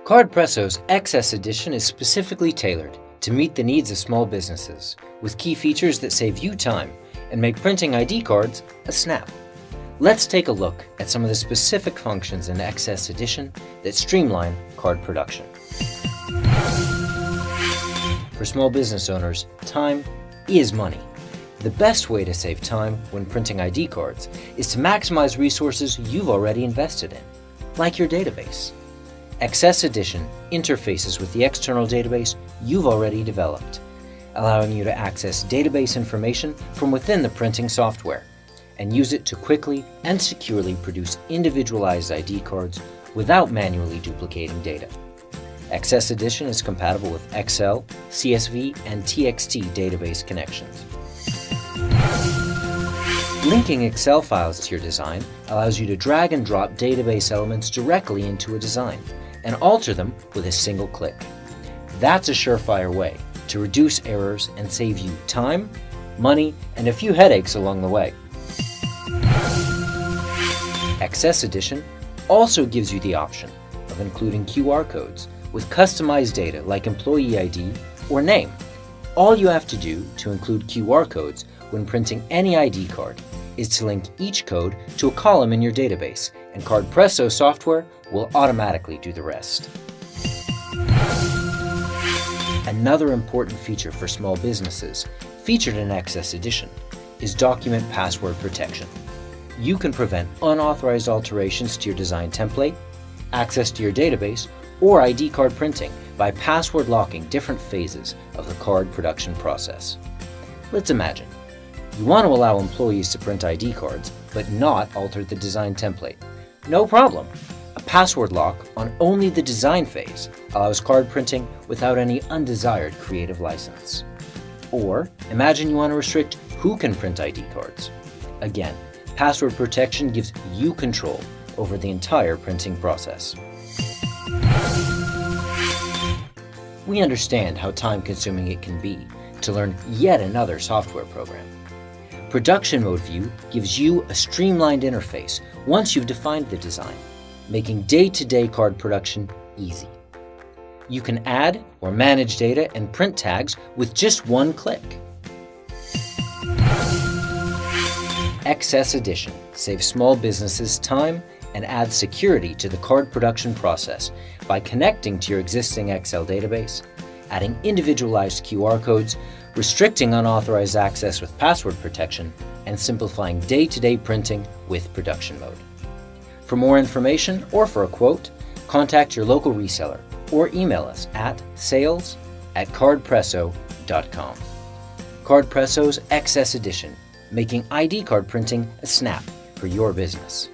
Cardpresso's XS edition is specifically tailored to meet the needs of small businesses, with key features that save you time and make printing ID cards a snap. Let's take a look at some of the specific functions in XS edition that streamline card production. For small business owners, time is money. The best way to save time when printing ID cards is to maximize resources you've already invested in, like your database. XS edition interfaces with the external database you've already developed, allowing you to access database information from within the printing software and use it to quickly and securely produce individualized ID cards without manually duplicating data. XS edition is compatible with Excel, CSV, and TXT database connections. Linking Excel files to your design allows you to drag and drop database elements directly into a design and alter them with a single click. That's a surefire way to reduce errors and save you time, money, and a few headaches along the way. XS edition also gives you the option of including QR codes with customized data like employee ID or name. All you have to do to include QR codes when printing any ID card is to link each code to a column in your database, and Cardpresso software will automatically do the rest. Another important feature for small businesses featured in XS edition is document password protection. You can prevent unauthorized alterations to your design template, access to your database, or ID card printing by password locking different phases of the card production process. Let's imagine you want to allow employees to print ID cards, but not alter the design template. No problem. A password lock on only the design phase allows card printing without any undesired creative license. Or imagine you want to restrict who can print ID cards. Again, password protection gives you control over the entire printing process. We understand how time-consuming it can be to learn yet another software program. Production Mode View gives you a streamlined interface once you've defined the design, making day-to-day card production easy. You can add or manage data and print tags with just one click. XS edition saves small businesses time and adds security to the card production process by connecting to your existing Excel database, adding individualized QR codes, restricting unauthorized access with password protection, and simplifying day-to-day printing with production mode. For more information or for a quote, contact your local reseller or email us at sales@cardpresso.com. Cardpresso's XS edition, making ID card printing a snap for your business.